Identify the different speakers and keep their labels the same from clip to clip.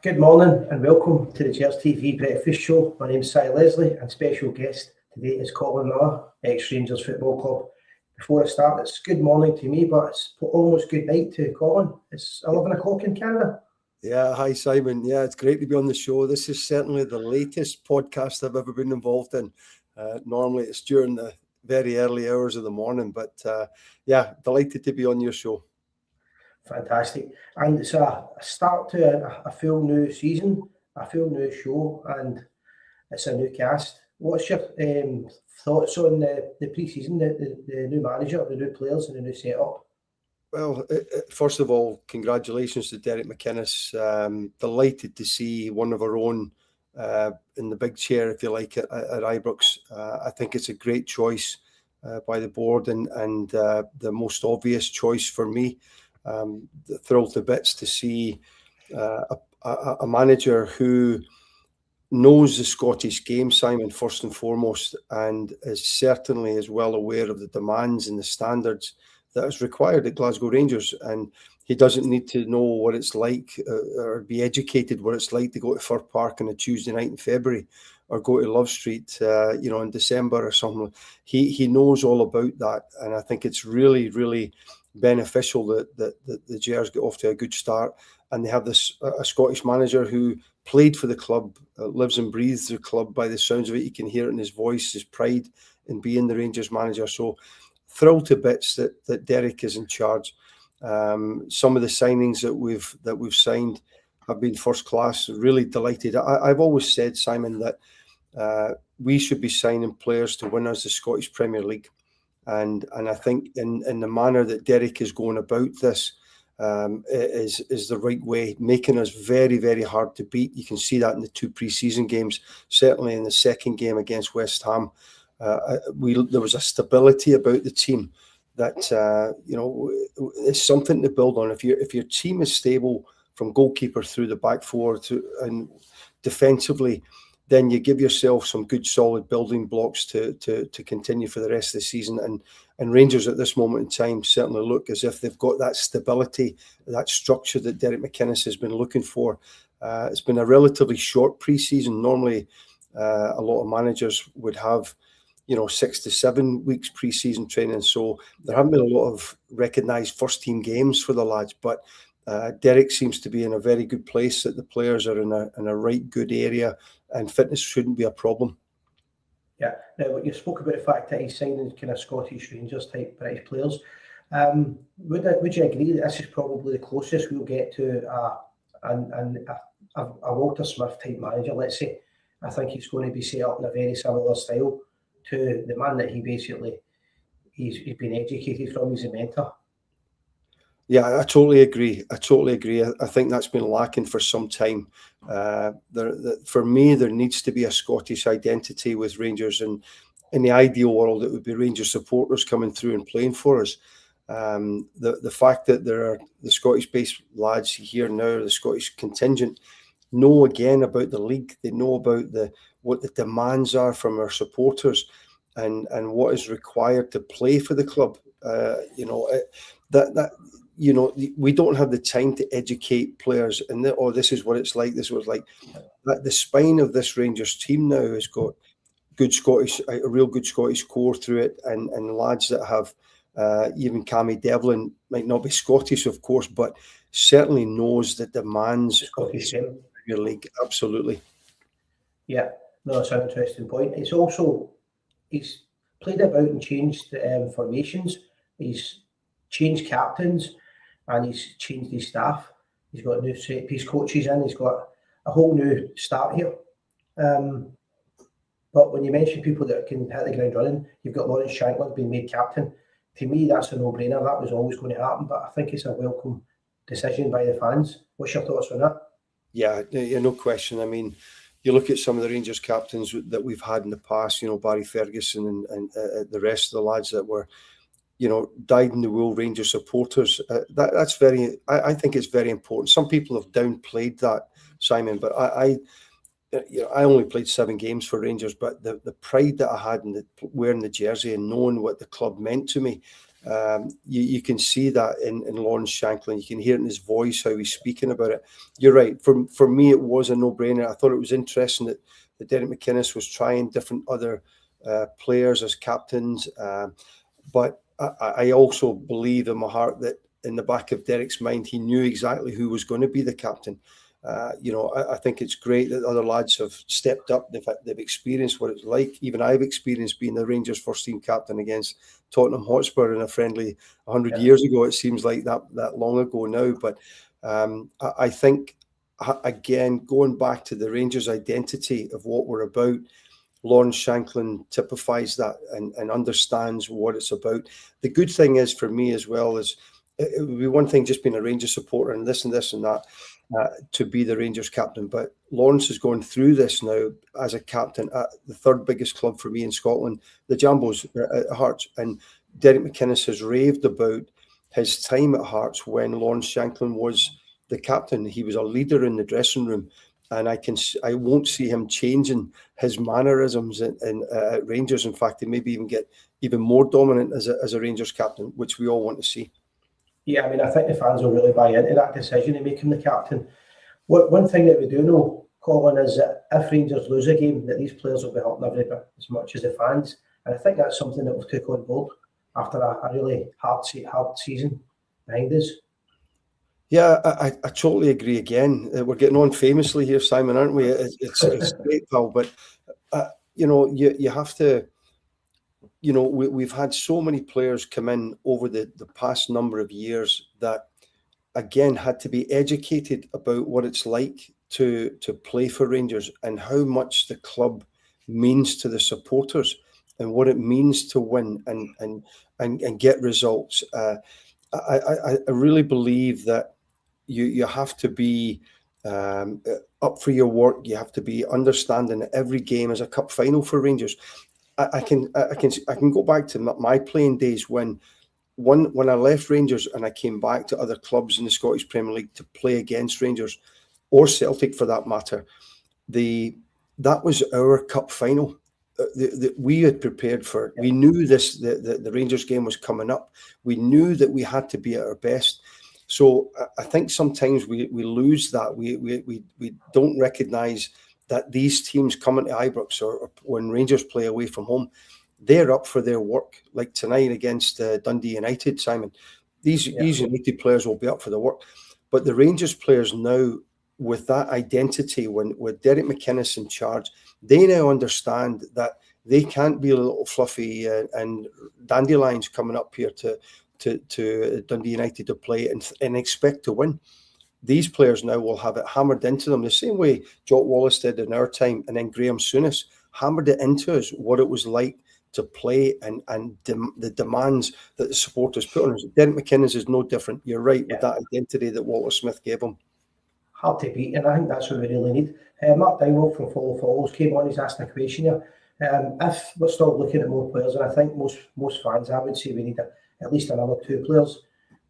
Speaker 1: Good morning and welcome to the Gers TV Breakfast Show. My name's Si Leslie and special guest today is Colin Miller, ex-Rangers Football Club. Before I start, it's good morning to me, but it's almost good night to Colin. It's 11 o'clock in Canada.
Speaker 2: Yeah, hi Simon. Yeah, it's great to be on the show. This is certainly the latest podcast I've ever been involved in. Normally it's during the very early hours of the morning, but yeah, delighted to be on your show.
Speaker 1: Fantastic. And it's a start to a full new season, a full new show, and it's a new cast. What's your thoughts on the pre-season, the new manager, the new players and the new setup?
Speaker 2: Well, first of all, congratulations to Derek McInnes. Delighted to see one of our own in the big chair, if you like, at Ibrox. I think it's a great choice by the board and the most obvious choice for me. Thrilled to bits to see a manager who knows the Scottish game, Simon, first and foremost, and is certainly as well aware of the demands and the standards that is required at Glasgow Rangers. And he doesn't need to know what it's like or be educated what it's like to go to Fir Park on a Tuesday night in February or go to Love Street, in December or something. He knows all about that. And I think it's really, really beneficial that the Gers get off to a good start. And they have a Scottish manager who played for the club, lives and breathes the club by the sounds of it. You can hear it in his voice, his pride in being the Rangers manager. So thrilled to bits that Derek is in charge. Some of the signings that we've signed have been first class. Really delighted. I've always said, Simon, that we should be signing players to win us the Scottish Premier League, and I think in the manner that Derek is going about this is the right way, making us very, very hard to beat. You can see that in the two pre-season games. Certainly in the second game against West Ham. There was a stability about the team that it's something to build on. If your team is stable from goalkeeper through the back four and defensively, then you give yourself some good solid building blocks to continue for the rest of the season. And Rangers at this moment in time certainly look as if they've got that stability, that structure that Derek McInnes has been looking for. It's been a relatively short pre-season. Normally, a lot of managers would have 6 to 7 weeks pre-season training. So there haven't been a lot of recognised first team games for the lads, but Derek seems to be in a very good place, that the players are in a right good area and fitness shouldn't be a problem.
Speaker 1: Yeah. Now, you spoke about the fact that he's signing kind of Scottish Rangers type British players. Would you agree that this is probably the closest we'll get to a Walter Smith type manager, let's say? I think he's going to be set up in a very similar style to the man that he's been educated from. He's a mentor.
Speaker 2: Yeah, I totally agree. I think that's been lacking for some time. For me, there needs to be a Scottish identity with Rangers, and in the ideal world, it would be Rangers supporters coming through and playing for us. The fact that there are the Scottish-based lads here now, the Scottish contingent, know again about the league. They know about what the demands are from our supporters, and what is required to play for the club. We don't have the time to educate players and this is what it's like. This was like that. The spine of this Rangers team now has got a real good Scottish core through it, and lads that have even Cammy Devlin might not be Scottish, of course, but certainly knows the demands of the Premier League. Absolutely.
Speaker 1: Yeah, no, that's an interesting point. He's played about and changed formations. He's changed captains, and he's changed his staff. He's got new set piece coaches in. He's got a whole new start here. But when you mention people that can hit the ground running, you've got Lawrence Shankland being made captain. To me, that's a no-brainer. That was always going to happen, but I think it's a welcome decision by the fans. What's your thoughts on that?
Speaker 2: Yeah, no question. I mean, you look at some of the Rangers captains that we've had in the past, Barry Ferguson and the rest of the lads that were, dyed in the wool Rangers supporters. That's I think it's very important. Some people have downplayed that, Simon, but I only played 7 games for Rangers, but the pride that I had in wearing the jersey and knowing what the club meant to me, You can see that in Lawrence Shankland. You can hear it in his voice, how he's speaking about it. You're right. For me, it was a no-brainer. I thought it was interesting that Derek McInnes was trying different other players as captains. But I also believe in my heart that in the back of Derek's mind, he knew exactly who was going to be the captain. I think it's great that other lads have stepped up. They've experienced what it's like. Even I've experienced being the Rangers first team captain against Tottenham Hotspur in a friendly 100 years ago. It seems like that long ago now. But I think, again, going back to the Rangers identity of what we're about, Lawrence Shankland typifies that and understands what it's about. The good thing is for me as well is it would be one thing just being a Rangers supporter and this and that to be the Rangers captain. But Lawrence is going through this now as a captain at the third biggest club for me in Scotland, the Jambos at Hearts. And Derek McInnes has raved about his time at Hearts when Lawrence Shankland was the captain. He was a leader in the dressing room. And I won't see him changing his mannerisms at Rangers. In fact, he maybe even get even more dominant as a Rangers captain, which we all want to see.
Speaker 1: Yeah, I mean, I think the fans will really buy into that decision to make him the captain. One thing that we do know, Colin, is that if Rangers lose a game, that these players will be hurting every bit as much as the fans. And I think that's something that we've took on board after a really hard season behind us.
Speaker 2: Yeah, I totally agree again. We're getting on famously here, Simon, aren't we? It's great, pal. But, you have to, we've had so many players come in over the past number of years that, again, had to be educated about what it's like to play for Rangers and how much the club means to the supporters and what it means to win and get results. I really believe that you have to be up for your work. You have to be understanding that every game is a cup final for Rangers. I can go back to my playing days when I left Rangers and I came back to other clubs in the Scottish Premier League to play against Rangers or Celtic for that matter. That was our cup final that we had prepared for. We knew the Rangers game was coming up. We knew that we had to be at our best. So I think sometimes we lose that. We don't recognise that these teams coming to Ibrox or when Rangers play away from home, they're up for their work. Like tonight against Dundee United, Simon. These United players will be up for the work. But the Rangers players now, with that identity, with Derek McInnes in charge, they now understand that they can't be a little fluffy and dandelions coming up here to Dundee United to play and expect to win. These players now will have it hammered into them the same way Jock Wallace did in our time, and then Graham Souness hammered it into us what it was like to play and the demands that the supporters put on us. Derek McInnes is no different. You're right with that identity that Walter Smith gave him.
Speaker 1: Hard to beat, and I think that's what we really need. Mark Dingwall from Follows came on. He's asked a question here. If we're still looking at more players, and I think most fans, I would say we need at least another 2 players,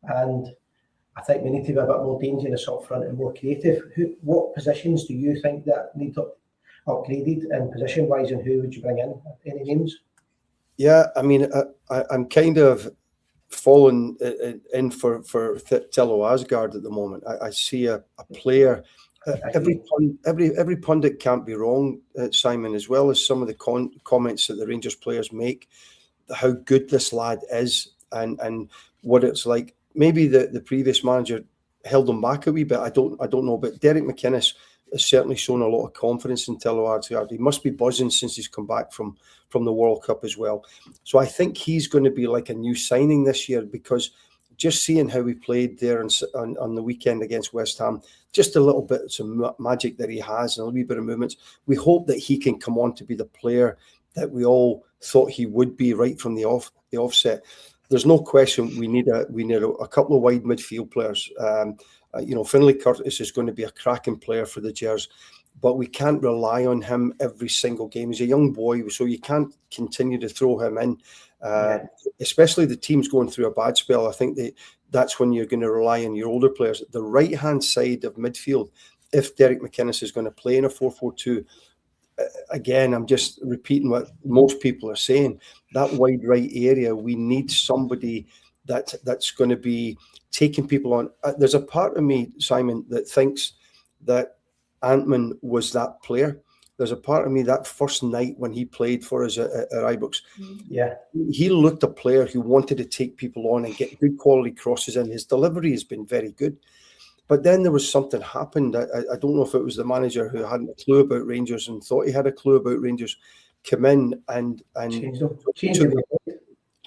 Speaker 1: and I think we need to be a bit more dangerous up front and more creative. What positions do you think that need upgraded in position-wise, and who would you bring in? Any names?
Speaker 2: Yeah, I mean, I'm kind of falling in for Tello Asgard at the moment. I see a player. Every pundit can't be wrong, Simon, as well as some of the comments that the Rangers players make, how good this lad is and what it's like. Maybe the previous manager held him back a wee bit. I don't know, but Derek McInnes has certainly shown a lot of confidence in Tello Asgard. He must be buzzing since he's come back from the World Cup as well. So I think he's going to be like a new signing this year, because just seeing how he played there on the weekend against West Ham, just a little bit some magic that he has and a wee bit of movements. We hope that he can come on to be the player that we all thought he would be right from the offset. There's no question we need a couple of wide midfield players. Finlay Curtis is going to be a cracking player for the Gers, but we can't rely on him every single game. He's a young boy, so you can't continue to throw him in, especially the team's going through a bad spell. I think that's when you're going to rely on your older players. The right-hand side of midfield, if Derek McInnes is going to play in a 4-4-2, again, I'm just repeating what most people are saying. That wide right area, we need somebody that's going to be taking people on. There's a part of me, Simon, that thinks that Antman was that player. There's a part of me that first night when he played for us at Ibrox, he looked a player who wanted to take people on and get good quality crosses in. His delivery has been very good. But then there was something happened. I don't know if it was the manager who hadn't a clue about Rangers and thought he had a clue about Rangers, come in and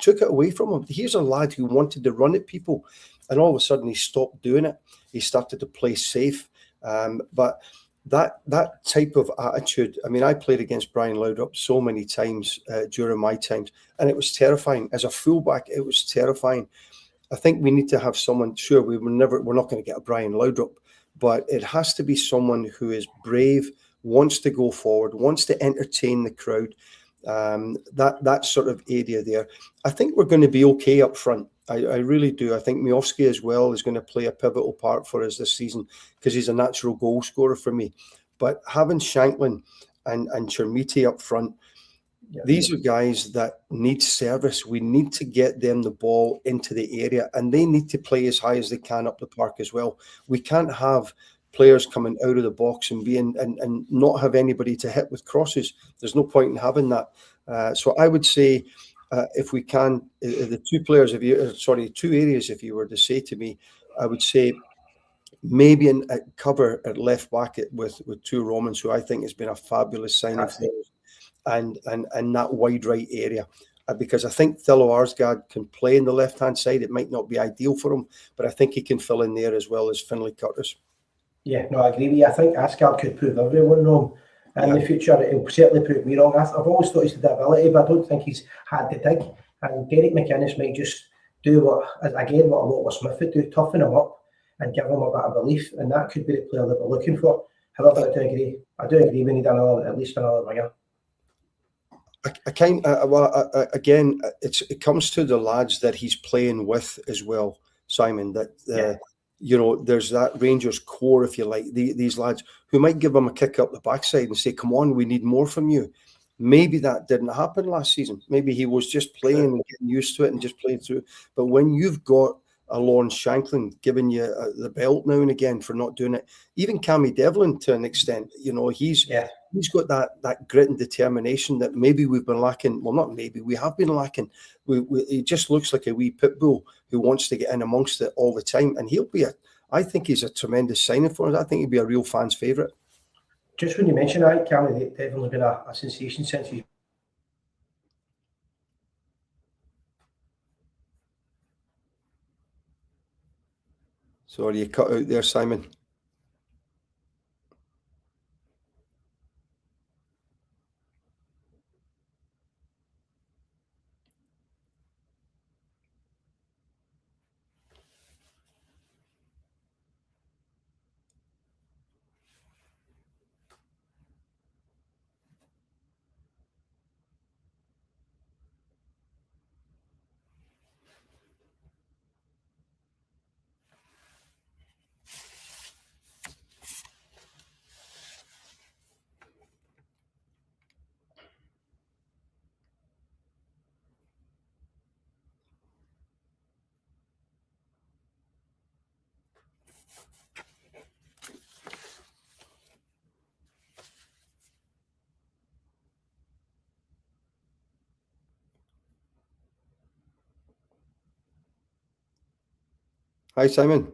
Speaker 2: took it away from him. Here's a lad who wanted to run at people, and all of a sudden he stopped doing it. He started to play safe. But that type of attitude, I mean, I played against Brian Laudrup so many times during my times, and it was terrifying. As a fullback, it was terrifying. I think we need to have someone, sure, we're not going to get a Brian Laudrup, but it has to be someone who is brave, wants to go forward, wants to entertain the crowd, that sort of area there. I think we're going to be okay up front. I really do. I think Miovski as well is going to play a pivotal part for us this season because he's a natural goal scorer for me. But having Shanklin and Chermiti up front, these are guys that need service. We need to get them the ball into the area, and they need to play as high as they can up the park as well. We can't have players coming out of the box and and not have anybody to hit with crosses. There's no point in having that. So I would say, if we can, the two areas, if you were to say to me, I would say maybe a cover at left back with two Romans, who I think has been a fabulous signing for us. And that wide right area, because I think Thilo Arsgaard can play in the left-hand side. It might not be ideal for him, but I think he can fill in there as well as Finlay Curtis.
Speaker 1: Yeah, no, I agree with you. I think Arsgaard could prove everyone wrong in the future. He'll certainly prove me wrong. I've always thought he's the ability, but I don't think he's had the dig. And Derek McInnes might just do what a lot of Smith would do, toughen him up and give him a bit of belief, and that could be the player that we're looking for. However, I do agree we need at least another winger.
Speaker 2: Again, it comes to the lads that he's playing with as well, Simon. That there's that Rangers core, if you like, these lads who might give him a kick up the backside and say, "Come on, we need more from you." Maybe that didn't happen last season. Maybe he was just playing and getting used to it and just playing through. But when you've got a Lawrence Shanklin giving you the belt now and again for not doing it, even Cammy Devlin to an extent, he's got that grit and determination that maybe we've been lacking. Well, not maybe, we have been lacking. He just looks like a wee pit bull who wants to get in amongst it all the time. And I think he's a tremendous signing for us. I think he'd be a real fan's favourite.
Speaker 1: Just when you mentioned that, Cammy Devlin's been a sensation since he's...
Speaker 2: Sorry, you cut out there, Simon. Hi, Simon.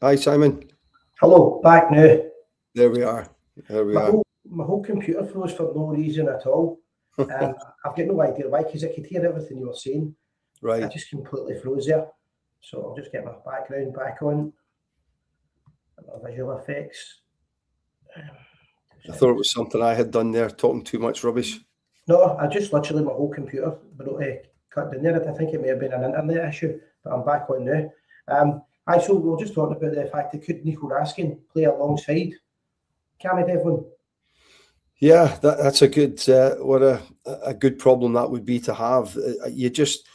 Speaker 2: Hi, Simon.
Speaker 1: Hello, back now.
Speaker 2: There we are.
Speaker 1: My whole computer froze for no reason at all. I've got no idea why, because I could hear everything you were saying.
Speaker 2: Right.
Speaker 1: I just completely froze there. So I'll just get my background back on. My visual effects.
Speaker 2: I thought it was something I had done there, talking too much rubbish.
Speaker 1: No, I just literally, my whole computer cut down there. I think it may have been an internet issue, but I'm back on now. So we were just talking about the fact that could Nico Raskin play alongside Cammy Devlin?
Speaker 2: Yeah, that's a good what a good problem that would be to have. You just,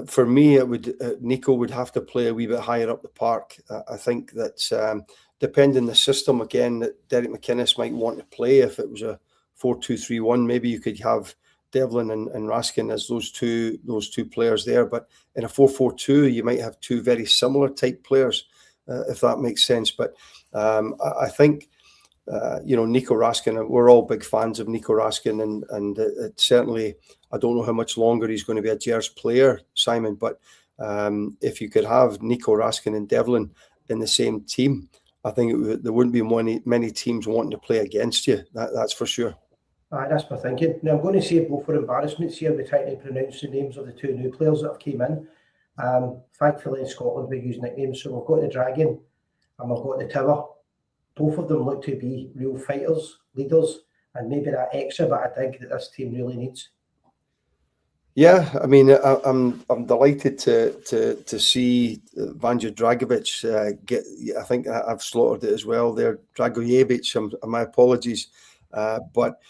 Speaker 2: for me, it would Nico would have to play a wee bit higher up the park. I think that depending the system again that Derek McInnes might want to play, if it was a 4-2-3-1, maybe you could have Devlin and Raskin as those two players there. But in a 4-4-2, you might have two very similar type players, if that makes sense. But I think. Nico Raskin, we're all big fans of Nico Raskin, and it certainly, I don't know how much longer he's going to be a Gers player, Simon, but if you could have Nico Raskin and Devlin in the same team, I think there wouldn't be many teams wanting to play against you, that's for sure.
Speaker 1: That's my thinking. Now, I'm going to say both for embarrassments here. We're trying to pronounce the names of the two new players that have came in. Thankfully, in Scotland, we use nicknames, so we've got the Dragon and we've got the Tower. Both of them look to be real fighters, leaders, and maybe that extra bit of dig that this team really needs. Yeah,
Speaker 2: I mean, I'm delighted to see Vanja Dragovic get. I think I've slaughtered it as well there, Dragojevic. My apologies, but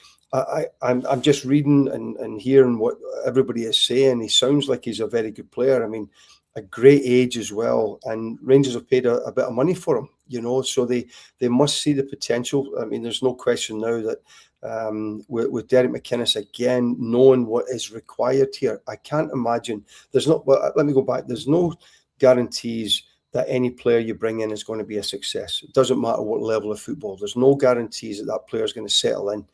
Speaker 2: I'm just reading and hearing what everybody is saying. He sounds like he's a very good player. I mean, a great age as well, and Rangers have paid a bit of money for him, so they must see the potential. I mean, there's no question now that with Derek McInnes again knowing what is required here, I can't imagine there's not. Well, let me go back. There's no guarantees that any player you bring in is going to be a success. It doesn't matter what level of football. There's no guarantees that player is going to settle in.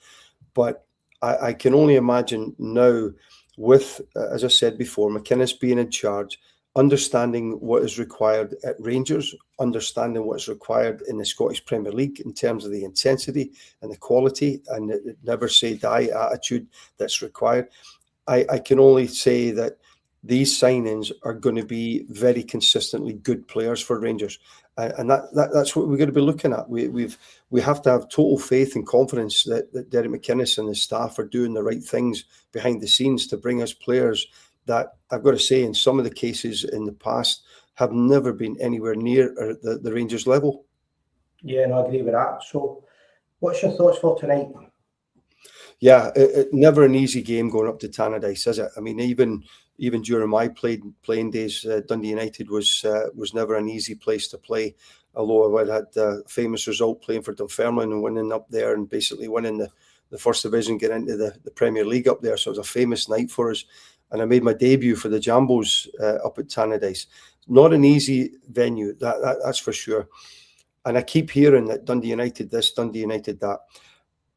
Speaker 2: But I can only imagine now with, as I said before, McInnes being in charge, understanding what is required at Rangers, understanding what is required in the Scottish Premier League in terms of the intensity and the quality and the never say die attitude that's required. I can only say that these signings are going to be very consistently good players for Rangers. And that's what we're going to be looking at. We have to have total faith and confidence that Derek McInnes and his staff are doing the right things behind the scenes to bring us players that, I've got to say, in some of the cases in the past have never been anywhere near the Rangers level.
Speaker 1: Yeah, no, I agree with that. So what's your thoughts for tonight?
Speaker 2: Yeah, never an easy game going up to Tannadice, is it? I mean, even during my playing days, Dundee United was never an easy place to play. Although I had a famous result playing for Dunfermline and winning up there and basically winning the first division, getting into the Premier League up there. So it was a famous night for us. And I made my debut for the Jambos up at Tannadice. Not an easy venue, that's for sure. And I keep hearing that Dundee United this, Dundee United that.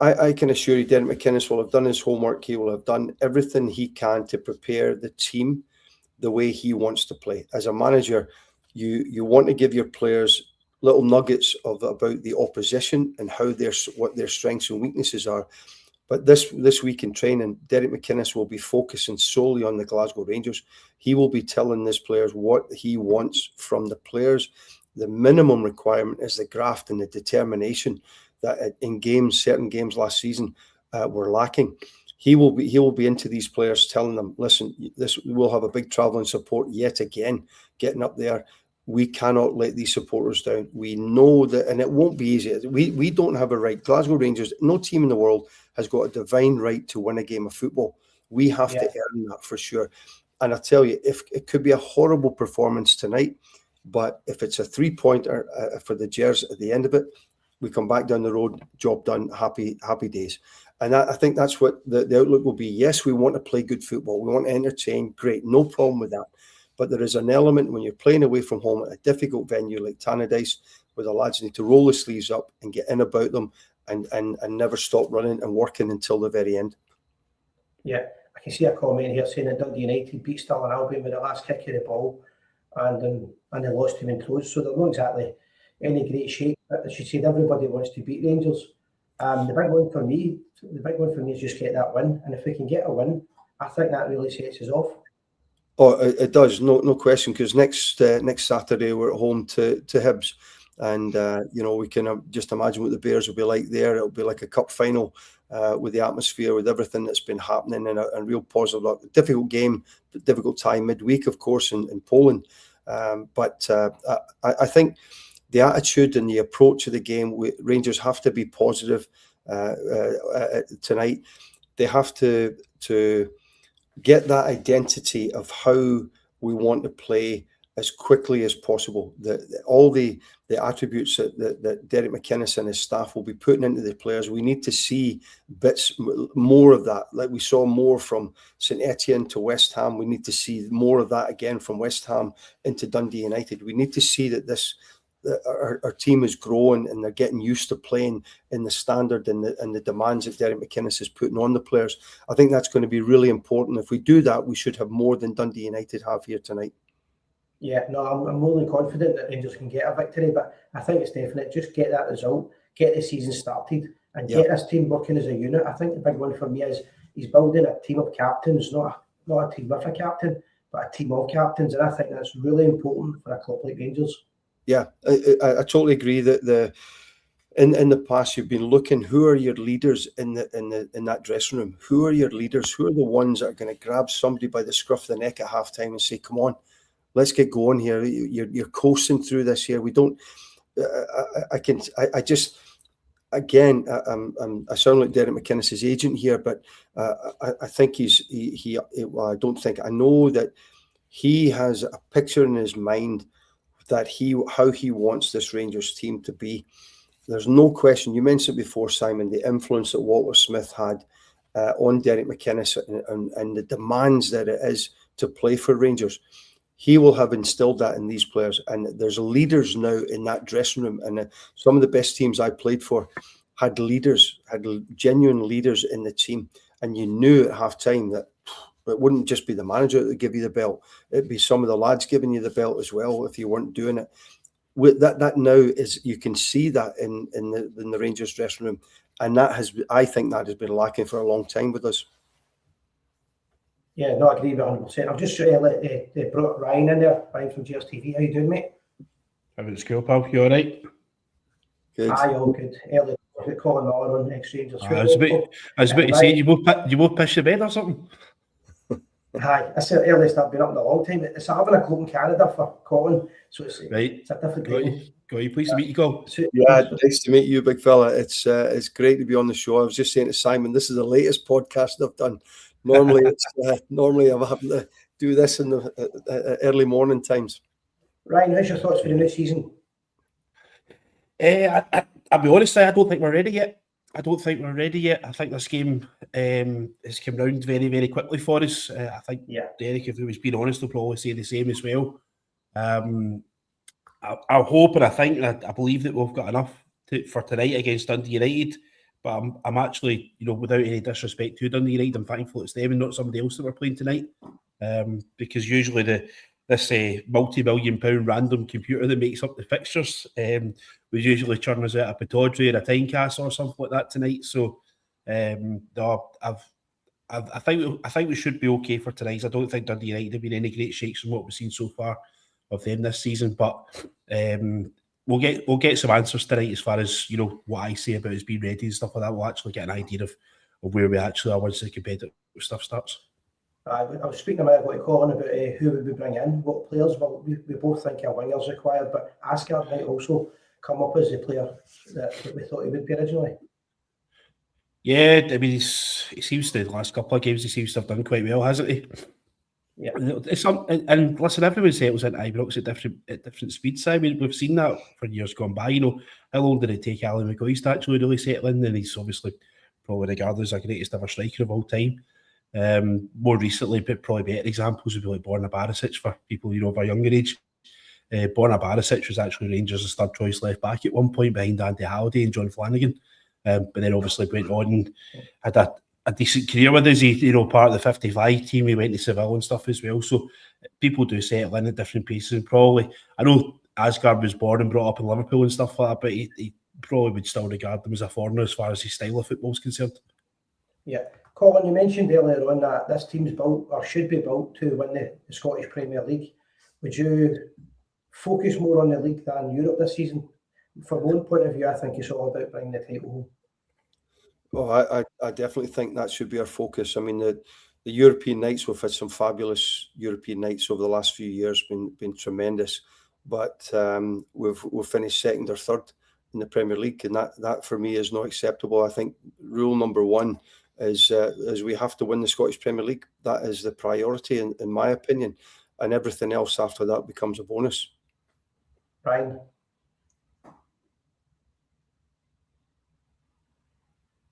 Speaker 2: I can assure you, Derek McInnes will have done his homework. He will have done everything he can to prepare the team the way he wants to play. As a manager, you want to give your players little nuggets about the opposition and what their strengths and weaknesses are. But this week in training, Derek McInnes will be focusing solely on the Glasgow Rangers. He will be telling his players what he wants from the players. The minimum requirement is the graft and the determination that in certain games last season were lacking. He will be into these players, telling them, listen, we'll have a big travelling support yet again, getting up there. We cannot let these supporters down. We know that, and it won't be easy. We don't have a right. Glasgow Rangers, no team in the world has got a divine right to win a game of football. We have to earn that for sure. And I tell you, if it could be a horrible performance tonight, but if it's a 3-pointer for the Gers at the end of it, we come back down the road, job done, happy days. And I think that's what the outlook will be. Yes, we want to play good football. We want to entertain. Great, no problem with that. But there is an element when you're playing away from home at a difficult venue like Tannadice, where the lads need to roll the sleeves up and get in about them and never stop running and working until the very end. Yeah,
Speaker 1: I can see a comment here saying that Dundee United beat Stirling Albion with the last kick of the ball and they lost him in throws. So they're not exactly any great shape. As you said, everybody wants to beat Rangers. The big one for me is just get that win. And if we can get a win, I think that really sets us off.
Speaker 2: Oh, it does, no question. Because next Saturday we're at home to Hibs, and we can just imagine what the Bears will be like there. It'll be like a cup final with the atmosphere, with everything that's been happening, and a real positive. Difficult game, difficult time midweek, of course, in Poland. But I think the attitude and the approach of the game, Rangers have to be positive tonight. They have to get that identity of how we want to play as quickly as possible. All the attributes that Derek McInnes and his staff will be putting into the players, we need to see bits more of that. Like we saw more from St Etienne to West Ham, we need to see more of that again from West Ham into Dundee United. We need to see that our team is growing and they're getting used to playing in the standard and the demands that Derek McInnes is putting on the players. I think that's going to be really important. If we do that, we should have more than Dundee United have here tonight. Yeah,
Speaker 1: no, I'm more than confident that Rangers can get a victory, but I think it's definite. Just get that result, get the season started, and get this team working as a unit. I think the big one for me is he's building a team of captains, not a team with a captain, but a team of captains, and I think that's really important for a club like Rangers.
Speaker 2: Yeah, I totally agree that in the past you've been looking, who are your leaders in that dressing room? Who are your leaders? Who are the ones that are going to grab somebody by the scruff of the neck at halftime and say, "Come on, let's get going here. You're coasting through this here. We don't." I just again, I sound like Derek McInnes' agent here, but I think I don't think I know that he has a picture in his mind that how he wants this Rangers team to be. There's no question. You mentioned before, Simon, the influence that Walter Smith had on Derek McInnes and the demands that it is to play for Rangers. He will have instilled that in these players, and there's leaders now in that dressing room. And some of the best teams I played for had leaders, had genuine leaders in the team, and you knew at halftime that it wouldn't just be the manager that would give you the belt; it'd be some of the lads giving you the belt as well if you weren't doing it. With that now is you can see that in the Rangers dressing room, and I think that has been lacking for a long time with us.
Speaker 1: Yeah, no, I agree with 100%. I've just brought Ryan in there, Ryan from Gers TV. How you doing, mate?
Speaker 3: How about the school, pal? You all right?
Speaker 1: Good. Aye, all good. Early calling all on Rangers.
Speaker 3: I was about to say, you both piss your bed or something?
Speaker 1: Aye, I said earliest I've been up in a long time. It's 11 o'clock in Canada for Colin, so it's a different game.
Speaker 3: Got you. Pleased to meet you, Col.
Speaker 2: Yeah, nice to meet you, big fella. It's great to be on the show. I was just saying to Simon, this is the latest podcast I've done. Normally, normally I'm having to do this in the early morning times.
Speaker 1: Ryan, how's your thoughts for the new season?
Speaker 3: I'll be honest, I don't think we're ready yet. I think this game has come round very, very quickly for us. I think Derek, if he was being honest, will probably say the same as well. I hope and I think and I believe that we've got enough for tonight against Dundee United. But I'm actually, without any disrespect to Dundee United, I'm thankful it's them and not somebody else that we're playing tonight. Because usually this multi-million-pound random computer that makes up the fixtures would usually churn us out a Pataudry or a Tynecastle or something like that tonight. So no, I think we should be okay for tonight. I don't think Dundee United have been any great shakes from what we've seen so far of them this season, but we'll get some answers tonight as far as what I say about us being ready and stuff like that. We'll actually get an idea of where we actually are once the competitive stuff starts.
Speaker 1: I was speaking a minute ago to Colin about who would we bring in, what players. Well, we both think a winger's required, but Asgard might also come up as the player that we thought he would be originally.
Speaker 3: Yeah, I mean, he seems to, the last couple of games, he seems to have done quite well, hasn't he?
Speaker 1: Yeah.
Speaker 3: And listen, everyone settles into Ibrox at different speeds. I mean, we've seen that for years gone by. How long did it take Alan McGoy to actually really settle in? And he's obviously probably regarded as the greatest ever striker of all time. More recently, but probably better examples would be like Borna Barisic for people of our younger age. Borna Barisic was actually Rangers' third choice left back at one point behind Andy Halliday and John Flanagan, but then obviously went on and had a decent career with us. He, part of the 55 team. He went to Seville and stuff as well. So people do settle in at different paces, and probably I know Asgard was born and brought up in Liverpool and stuff like that, but he probably would still regard them as a foreigner as far as his style of football is concerned.
Speaker 1: Yeah. Colin, you mentioned earlier on that this team's built or should be built to win the Scottish Premier League. Would you focus more on the league than Europe this season? From one point of view, I think it's all about bringing the title home.
Speaker 2: Oh, I definitely think that should be our focus. I mean, the European nights, we've had some fabulous European nights over the last few years, been tremendous. But we've finished second or third in the Premier League, and that for me is not acceptable. I think rule number one is we have to win the Scottish Premier League. That is the priority, in my opinion, and everything else after that becomes a bonus.
Speaker 1: Brian?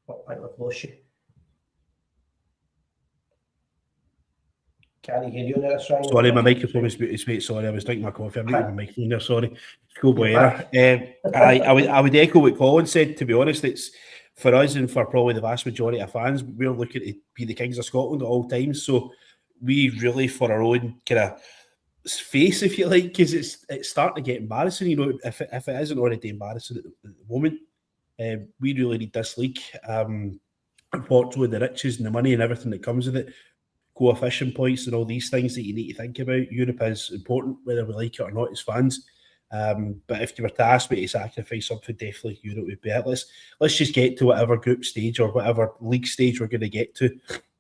Speaker 1: Oh, I think we've lost you. Can't hear you now, Ryan.
Speaker 3: Sorry, my microphone was muted, mate. Sorry, I was drinking my coffee. I'm making my microphone there. Sorry, schoolboy error. I would echo what Colin said. To be honest, it's for us and for probably the vast majority of fans, we're looking to be the kings of Scotland at all times. So we really, for our own kind of face, if you like, because it's starting to get embarrassing. You know, if it isn't already embarrassing at the moment, we really need this league. Unfortunately, the riches and the money and everything that comes with it, coefficient points and all these things that you need to think about. Europe is important, whether we like it or not as fans. But if you were to ask me to sacrifice something, definitely Europe would be it. Let's just get to whatever group stage or whatever league stage we're going to get to,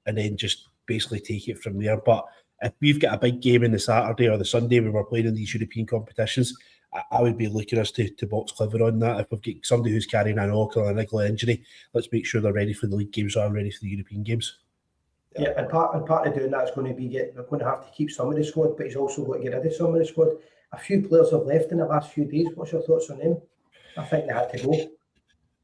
Speaker 3: and then just basically take it from there. But if we've got a big game on the Saturday or the Sunday when we're playing in these European competitions, I would be looking us to box clever on that. If we've got somebody who's carrying an knock or a niggle injury, let's make sure they're ready for the league games or ready for the European games.
Speaker 1: Yeah, and part of doing that is going to be we're going to have to keep some of the squad, but he's also got to get rid of some of the squad. A few players have left in the last few days. What's your thoughts on them? I think they had to go.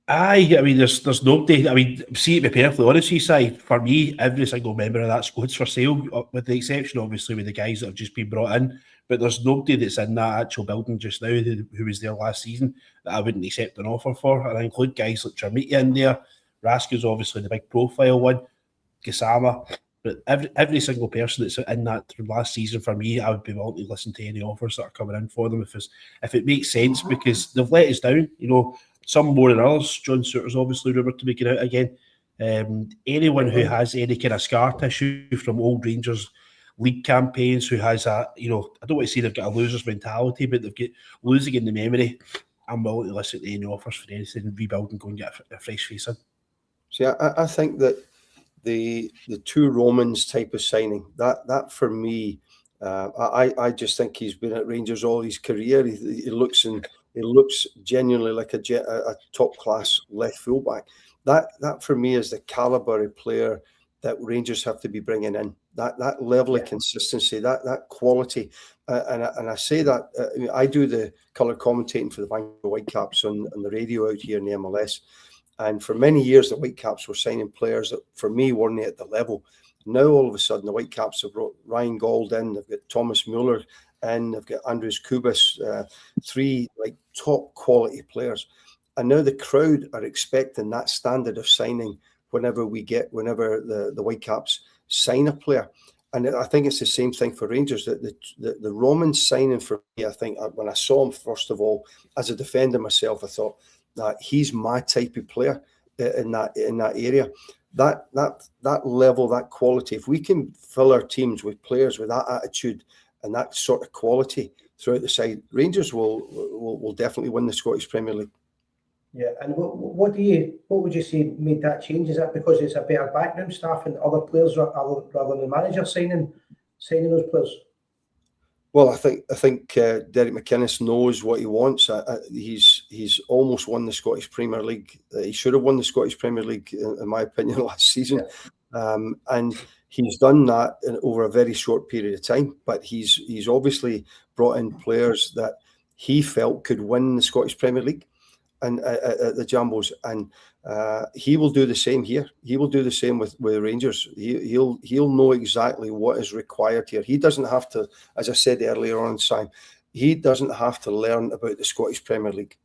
Speaker 3: Aye, I mean, there's nobody. I mean, see, to be perfectly honest with you, Si, for me, every single member of that squad's for sale, with the exception, obviously, with the guys that have just been brought in. But there's nobody that's in that actual building just now who was there last season that I wouldn't accept an offer for. And I include guys like Jermiti in there. Raska's obviously the big profile one. Gassama. But every single person that's in that from last season, for me, I would be willing to listen to any offers that are coming in for them if it makes sense, because they've let us down. You know, some more than others. John Souttar's obviously rumoured to make it out again. Anyone who has any kind of scar tissue from old Rangers league campaigns, who has I don't want to say they've got a loser's mentality, but they've got losing in the memory, I'm willing to listen to any offers for anything and rebuild and go and get a fresh face in.
Speaker 2: See, I think that the two Romans type of signing, that for me, I just think he's been at Rangers all his career. He looks genuinely like a top class left fullback. That for me is the caliber of player that Rangers have to be bringing in. That level of consistency, that quality, and I say that I do the colour commentating for the Vancouver Whitecaps on the radio out here in the MLS. And for many years, the Whitecaps were signing players that, for me, weren't at the level. Now, all of a sudden, the Whitecaps have brought Ryan Gauld in. They've got Thomas Muller in. They've got Andres Kubis, three top quality players. And now the crowd are expecting that standard of signing whenever the Whitecaps sign a player. And I think it's the same thing for Rangers. That the Roman signing for me, I think when I saw him, first of all, as a defender myself, I thought, that he's my type of player in that area. That level, that quality. If we can fill our teams with players with that attitude and that sort of quality throughout the side, Rangers will definitely win the Scottish Premier League.
Speaker 1: Yeah, and what would you say made that change? Is that because it's a better backroom staff and other players rather than the manager signing those players?
Speaker 2: Well, I think Derek McInnes knows what he wants. He's almost won the Scottish Premier League. He should have won the Scottish Premier League, in my opinion, last season. Yeah. And he's done that over a very short period of time. But he's obviously brought in players that he felt could win the Scottish Premier League and at the Jambos, and he will do the same here. He will do the same with Rangers. He'll know exactly what is required here. He doesn't have to, as I said earlier on, Simon, he doesn't have to learn about the Scottish Premier League.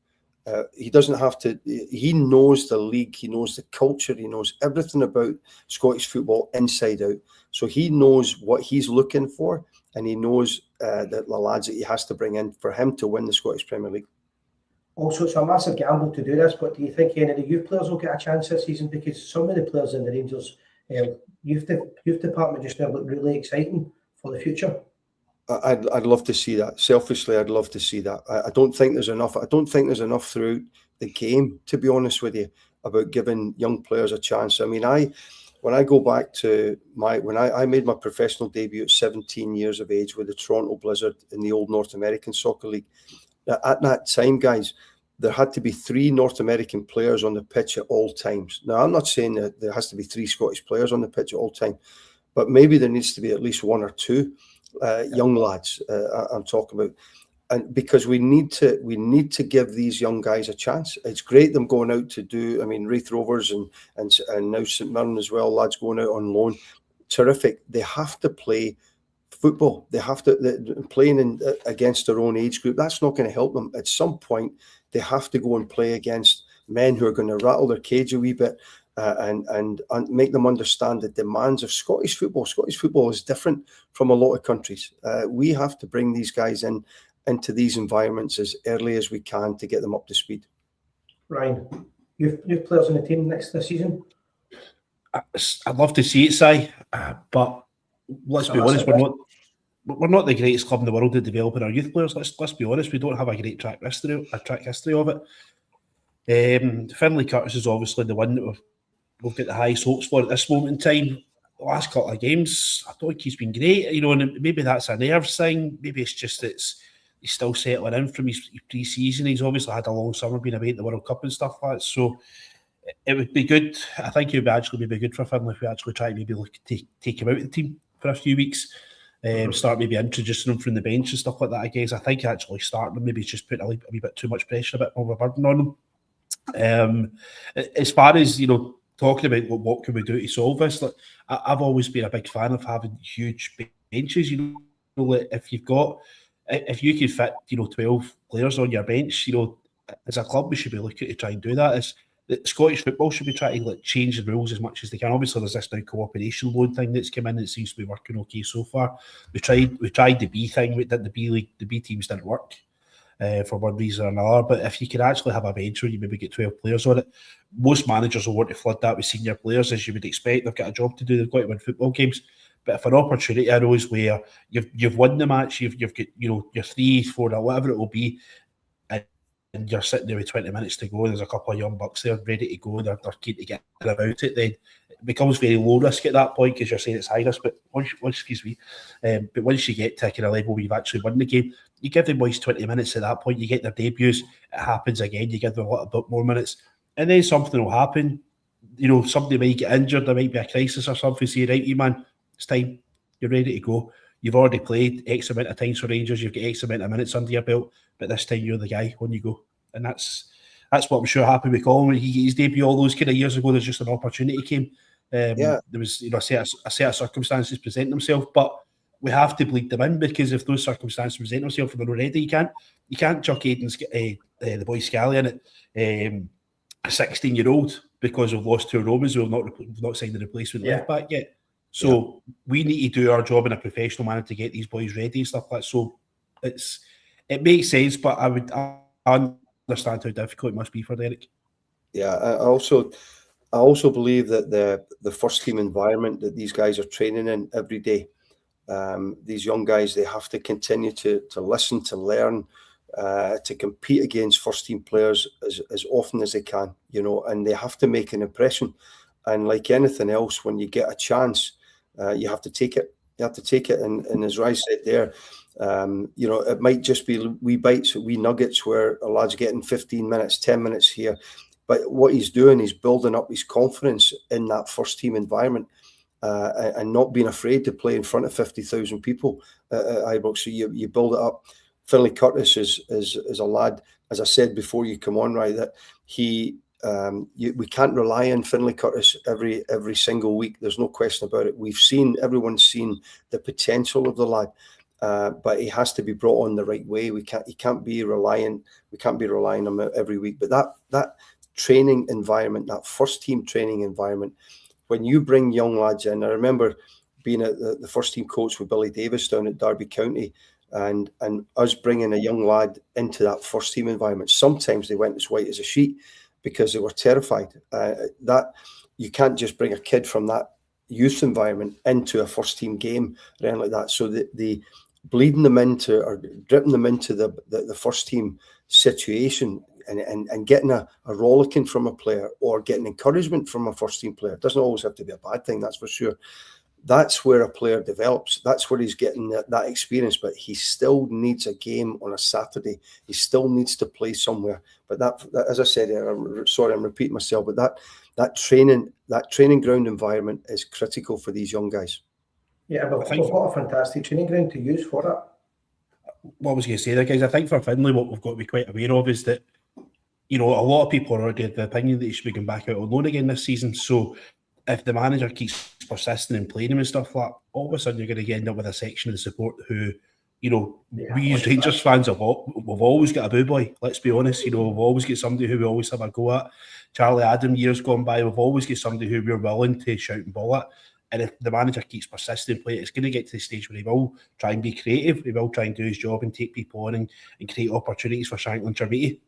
Speaker 2: He doesn't have to. He knows the league. He knows the culture. He knows everything about Scottish football inside out. So he knows what he's looking for, and he knows the lads that he has to bring in for him to win the Scottish Premier League.
Speaker 1: Also, it's a massive gamble to do this, but do you think any of the youth players will get a chance this season? Because some of the players in the Rangers youth department just now look really exciting for the future.
Speaker 2: I'd love to see that. Selfishly, I'd love to see that. I don't think there's enough. I don't think there's enough throughout the game, to be honest with you. about giving young players a chance. I mean, when I go back to when I made my professional debut at 17 years of age with the Toronto Blizzard in the old North American Soccer League, at that time, guys, there had to be 3 North American players on the pitch at all times. Now, I'm not saying that there has to be 3 Scottish players on the pitch at all time, but maybe there needs to be at least 1 or 2 young lads I'm talking about. And because we need to give these young guys a chance. It's great them going out to do. I mean, Wraith Rovers and now St Mirren as well. Lads going out on loan, terrific. They have to play football. They have to playing against their own age group. That's not going to help them. At some point, they have to go and play against men who are going to rattle their cage a wee bit and make them understand the demands of Scottish football. Scottish football is different from a lot of countries. We have to bring these guys into these environments as early as we can to get them up to speed.
Speaker 1: Ryan, you've players in the team this season?
Speaker 3: I'd love to see it, Si, but let's be honest, we're not the greatest club in the world at developing our youth players. Let's be honest, we don't have a great track history of it. Finlay Curtis is obviously the one that we've got the highest hopes for at this moment in time. The last couple of games, I don't think he's been great, and maybe that's a nerves thing. Maybe it's just he's still settling in from his pre-season. He's obviously had a long summer, being away at the World Cup and stuff like that. So it would be good. I think it would actually be good for Finlay if we actually try to maybe take him out of the team for a few weeks. Start maybe introducing him from the bench and stuff like that. I guess I think actually starting him maybe just put a wee bit too much pressure, a bit more of a burden on him. As far as talking about what can we do to solve this, like I've always been a big fan of having huge benches. If you could fit 12 players on your bench, as a club we should be looking to try and do that. Scottish football should be trying to change the rules as much as they can. Obviously, there's this now cooperation loan thing that's come in that seems to be working okay so far. We tried the B thing, the B League, the B teams didn't work for one reason or another. But if you could actually have a bench where you maybe get 12 players on it, most managers will want to flood that with senior players, as you would expect. They've got a job to do. They've got to win football games. But if an opportunity arose where you've won the match, you've got your 3-4 or whatever it will be, and you're sitting there with 20 minutes to go, and there's a couple of young bucks there ready to go, they're keen to get about it, then it becomes very low risk at that point because you're saying it's high risk. But once you get to a kind of level where you've actually won the game, you give the boys 20 minutes at that point, you get their debuts, it happens again, you give them a little bit more minutes, and then something will happen. Somebody might get injured, there might be a crisis or something, say, right, you man, it's time, you're ready to go. You've already played X amount of times for Rangers, you've got X amount of minutes under your belt, but this time you're the guy when you go. And that's what I'm sure happened with Colin when he got his debut all those kind of years ago. There's just an opportunity came. There was a set of circumstances present themselves, but we have to bleed them in, because if those circumstances present themselves and they're already, you can't chuck the boy Scally in it, a 16-year-old, because we've lost 2 Romans who have not signed the replacement left back yet. So we need to do our job in a professional manner to get these boys ready and stuff like that. So it makes sense, but I understand how difficult it must be for Derek. Yeah,
Speaker 2: I also believe that the first team environment that these guys are training in every day, these young guys, they have to continue to listen, to learn, to compete against first team players as often as they can, and they have to make an impression. And like anything else, when you get a chance, you have to take it. You have to take it. And as Rai said there, it might just be wee bites, wee nuggets where a lad's getting 15 minutes, 10 minutes here. But what he's doing is building up his confidence in that first team environment and not being afraid to play in front of 50,000 people at Ibrox. So you build it up. Finlay Curtis is a lad, as I said before you come on, Rai, that we can't rely on Finlay Curtis every single week. There's no question about it. Everyone's seen the potential of the lad, but he has to be brought on the right way. We can't be relying on him every week. But that training environment, that first team training environment, when you bring young lads in, I remember being the first team coach with Billy Davis down at Derby County, and us bringing a young lad into that first team environment. Sometimes they went as white as a sheet, because they were terrified. That you can't just bring a kid from that youth environment into a first team game or anything like that. So the bleeding them into or dripping them into the first team situation and getting a rollicking from a player or getting encouragement from a first team player. It doesn't always have to be a bad thing, that's for sure. That's where a player develops. That's where he's getting that experience. But he still needs a game on a Saturday. He still needs to play somewhere. But that as I said, I'm repeating myself, but that training ground environment is critical for these young guys.
Speaker 1: Yeah, we've got a fantastic training ground to use for that.
Speaker 3: What I was going to say there, guys, I think for Finlay, what we've got to be quite aware of is that, a lot of people are already of the opinion that he should be going back out on loan again this season. So if the manager keeps persisting and playing him and stuff like that, all of a sudden you're going to end up with a section of the support who, we as Rangers fans we've always got a boo boy. Let's be honest, we've always got somebody who we always have a go at. Charlie Adam, years gone by, we've always got somebody who we're willing to shout and ball at. And if the manager keeps persisting and playing, it's going to get to the stage where he will try and be creative, he will try and do his job and take people on and create opportunities for Shankland Jermaine.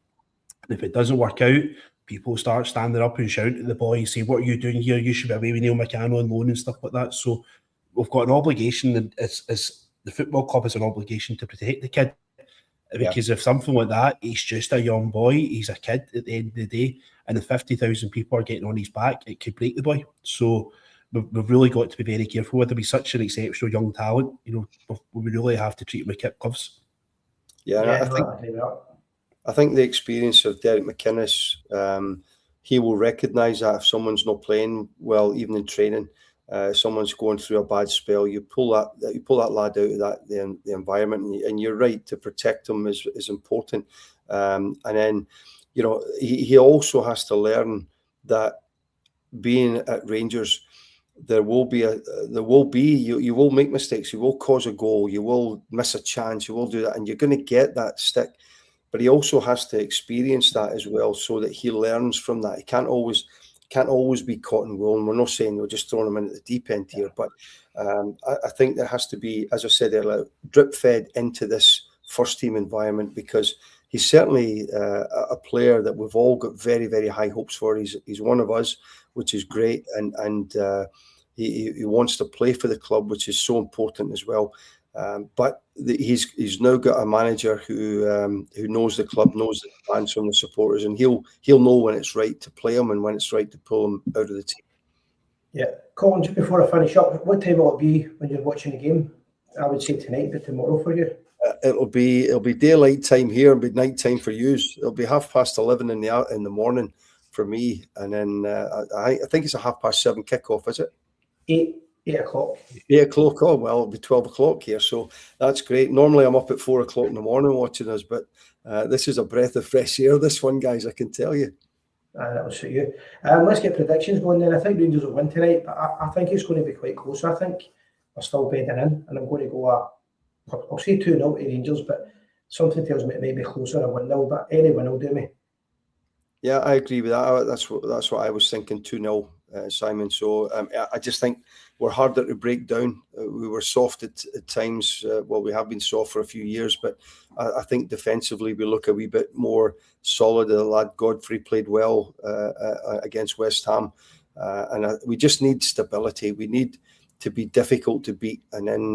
Speaker 3: And if it doesn't work out, people start standing up and shouting at the boy, say, "What are you doing here? You should be away with Neil McCann on loan," and stuff like that. So we've got an obligation, and as the football club has an obligation to protect the kid. Because if something like that, he's just a young boy, he's a kid at the end of the day, and if 50,000 people are getting on his back, it could break the boy. So we've really got to be very careful with him. He's such an exceptional young talent. We really have to treat him with kid gloves.
Speaker 2: I think the experience of Derek McInnes, he will recognise that if someone's not playing well, even in training, someone's going through a bad spell, you pull that lad out of the environment, and you're right, to protect him is important. And then, he also has to learn that being at Rangers, you will make mistakes, you will cause a goal, you will miss a chance, you will do that, and you're going to get that stick. But he also has to experience that as well, so that he learns from that. He can't always be caught in wool. And we're not saying we're just throwing him in at the deep end here, but I think there has to be, as I said earlier, drip fed into this first team environment, because he's certainly a player that we've all got very, very high hopes for. He's one of us, which is great, and he wants to play for the club, which is so important as well. But he's now got a manager who knows the club, knows the plans from the supporters, and he'll know when it's right to play him and when it's right to pull him out of the team.
Speaker 1: Yeah, Colin, just before I finish up, what time will it be when you're watching the game? I would say tonight, but tomorrow for you.
Speaker 2: It'll be daylight time here and be night time for you. It'll be 11:30 in the morning for me, and then I think it's a 7:30 kickoff. Is it?
Speaker 1: 8 o'clock.
Speaker 2: 8 o'clock. Oh well, it'll be 12 o'clock here, so that's great. Normally I'm up at 4 o'clock in the morning watching us, but this is a breath of fresh air, this one, guys, I can tell you.
Speaker 1: That will suit you. Let's get predictions going then. I think Rangers will win tonight, but I think it's going to be quite close. I think we're still bedding in, and I'm going to go I'll say 2-0 to Rangers, but something tells me it may be closer, a 1-0, but any win will do me.
Speaker 2: Yeah, I agree with that. That's what I was thinking, 2-0, Simon. So I just think we're harder to break down. We were soft at times. We have been soft for a few years, but I think defensively we look a wee bit more solid. The lad Godfrey played well against West Ham, and we just need stability. We need to be difficult to beat, and then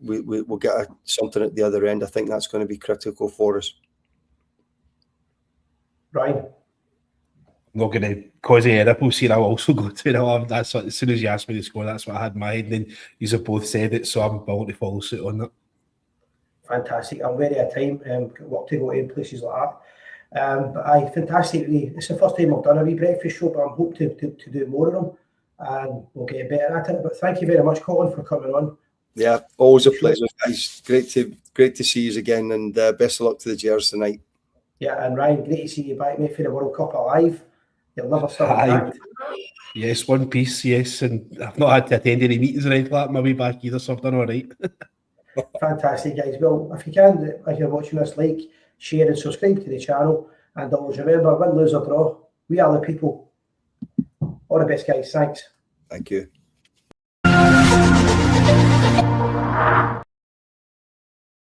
Speaker 2: we'll get something at the other end. I think that's going to be critical for us.
Speaker 1: Ryan?
Speaker 3: I'm not going to cause any ripples here. I'll also go 2-0. That's what, as soon as you asked me to score, that's what I had in my head. And then you have both said it, so I'm willing to follow suit on that. Fantastic.
Speaker 1: I'm very at time. Got work to go in places like that. But fantastically, it's the first time I've done a wee breakfast show, but I'm hoping to do more of them, and we'll get better at it. But thank you very much, Colin, for coming on.
Speaker 2: Yeah, always a pleasure, guys. Great to see you again, and best of luck to the Gers tonight.
Speaker 1: Yeah, and Ryan, great to see you back, mate, for the World Cup alive. You'll never stop back.
Speaker 3: Yes, one piece, yes, and I've not had to attend any meetings or anything like that. Maybe back either, so I've done all right.
Speaker 1: Fantastic, guys. Well, if you can, if you're watching us, like, share and subscribe to the channel, and always remember, win, lose or draw, we are the people. All the best, guys. Thanks.
Speaker 2: Thank you.